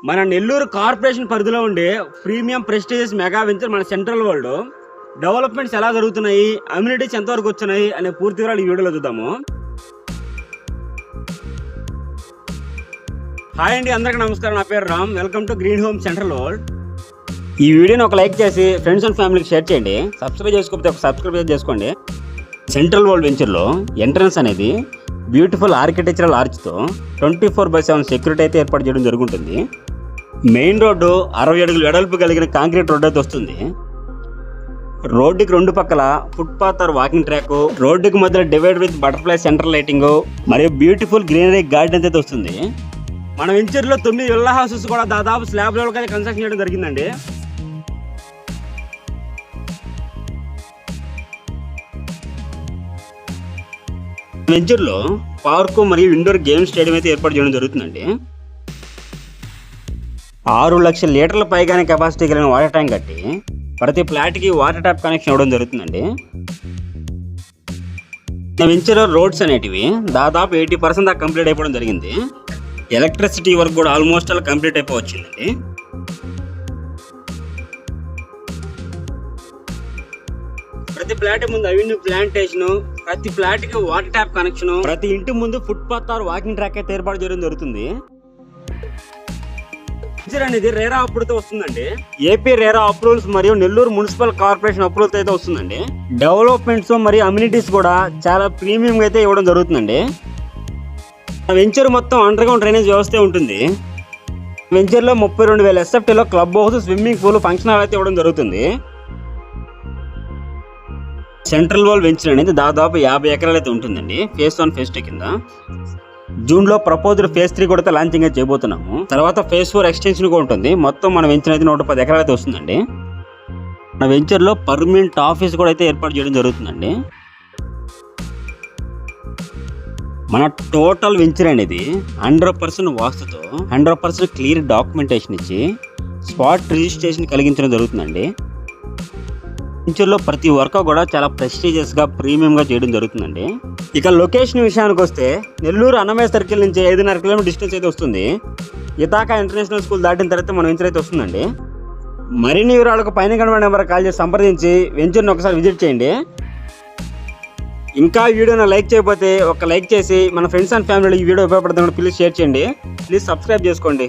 మన నెల్లూరు కార్పొరేషన్ పరిధిలో ఉండే ప్రీమియం ప్రెస్టీజియస్ మెగా వెంచర్ మన సెంట్రల్ వరల్డ్ డెవలప్మెంట్స్ ఎలా జరుగుతున్నాయి, అమ్యూనిటీస్ ఎంతవరకు వచ్చినాయి అనే పూర్తి వివరాలు ఈ వీడియోలో చూద్దాము. హాయ్ అండి, అందరికీ నమస్కారం. నా పేరు Ram. Welcome to green home central world. ఈ వీడియోని ఒక లైక్ చేసి ఫ్రెండ్స్ అండ్ ఫ్యామిలీకి షేర్ చేయండి. సబ్స్క్రైబ్ చేసుకోకపోతే ఒక సబ్స్క్రైబ్ చేసుకోండి. సెంట్రల్ వరల్డ్ వెంచర్లో ఎంట్రన్స్ అనేది బ్యూటిఫుల్ ఆర్కిటెక్చరల్ ఆర్చ్తో 24/7 సెక్యూరిటీ అయితే ఏర్పాటు చేయడం జరుగుతుంది. మెయిన్ రోడ్డు 60 అడుగుల వెడల్పు కలిగిన కాంక్రీట్ రోడ్డు అయితే వస్తుంది. రోడ్డుకి రెండు పక్కల ఫుట్పాత్ ఆర్ వాకింగ్ ట్రాక్, రోడ్డుకి మధ్యలో divide with butterfly central lighting మరియు బ్యూటిఫుల్ గ్రీనరీ గార్డెన్ అయితే వస్తుంది. మన వెంచర్లో 9 విల్లా హౌసెస్ కూడా దాదాపు స్లాబ్ లెవెల్ అయితే కన్స్ట్రక్షన్ చేయడం జరిగిందండి. వెంచర్లో పార్కు మరియు ఇండోర్ గేమ్ స్టేడియం అయితే ఏర్పాటు చేయడం జరుగుతుందండి. 6 లక్షల లీటర్ల పైగానే కెపాసిటీ కలిగిన వాటర్ ట్యాంక్ కట్టి ప్రతి ఫ్లాట్కి వాటర్ ట్యాప్ కనెక్షన్ ఇవ్వడం జరుగుతుందండి. వెంచర్ రోడ్స్ అనేటివి దాదాపు 80% దాకా కంప్లీట్ అయిపోవడం జరిగింది. ఎలక్ట్రిసిటీ వర్క్ కూడా ఆల్మోస్ట్ అలా కంప్లీట్ అయిపోవచ్చిందండి. ప్రతి ఫ్లాట్ ముందు అవెన్యూ ప్లాంటేషన్, ప్రతి ఫ్లాట్ కి వాటర్ ట్యాప్ కనెక్షన్, ప్రతి ఇంటి ముందు ఫుట్పాత్ ఆర్ వాకింగ్ ట్రాక్ అయితే ఏర్పాటు చేయడం జరుగుతుంది. అనేది రేరా అప్రూవల్తో వస్తుందండి. ఏపీ రేరా అప్రూవల్స్ మరియు నెల్లూరు మున్సిపల్ కార్పొరేషన్ అప్రూవల్తో అయితే వస్తుందండి. డెవలప్మెంట్స్ మరియు అమ్యూనిటీస్ కూడా చాలా ప్రీమియం అయితే ఇవ్వడం జరుగుతుందండి. వెంచర్ మొత్తం అండర్ గ్రౌండ్ డ్రైనేజ్ వ్యవస్థ ఉంటుంది. వెంచర్లో 32,000 SFTలో club house, swimming pool, function hall అయితే ఇవ్వడం జరుగుతుంది. సెంట్రల్ వరల్డ్ వెంచర్ అనేది దాదాపు 50 ఎకరాలు అయితే ఉంటుందండి. ఫేజ్ 1 ఫేజ్ 2 కింద జూన్లో ప్రపోజ్డ్ ఫేజ్ 3 కూడా లాంచింగ్ అయితే చేయబోతున్నాము. తర్వాత ఫేజ్ 4 ఎక్స్టెన్షన్ కూడా ఉంటుంది. మొత్తం మన వెంచర్ అయితే 110 ఎకరాలు అయితే వస్తుందండి. మన వెంచర్లో పర్మనెంట్ ఆఫీస్ కూడా అయితే ఏర్పాటు చేయడం జరుగుతుందండి. మన టోటల్ వెంచర్ అనేది 100% వాస్తుతో 100% క్లియర్ డాక్యుమెంటేషన్ ఇచ్చి స్పాట్ రిజిస్ట్రేషన్ కలిగించడం జరుగుతుందండి. వెంచర్లో ప్రతి వర్క్ కూడా చాలా ప్రెస్టీజియస్గా ప్రీమియంగా చేయడం జరుగుతుందండి. ఇక లొకేషన్ విషయానికి వస్తే నెల్లూరు అన్నమయ్య సర్కిల్ నుంచి 5.5 కిలోమీటర్ డిస్టెన్స్ అయితే వస్తుంది. ఇతాకా ఇంటర్నేషనల్ స్కూల్ దాటిన తర్వాత మన వెంచర్ అయితే వస్తుందండి. మరిన్ని వివరాలకు పైన కనబడే నెంబర్ కాల్ చేసి సంప్రదించి వెంచర్ని ఒకసారి విజిట్ చేయండి. ఇంకా వీడియోని లైక్ చేయకపోతే ఒక లైక్ చేసి మన ఫ్రెండ్స్ అండ్ ఫ్యామిలీలో ఈ వీడియో ఉపయోగపడుతుంది ప్లీజ్ షేర్ చేయండి. ప్లీజ్ సబ్స్క్రైబ్ చేసుకోండి.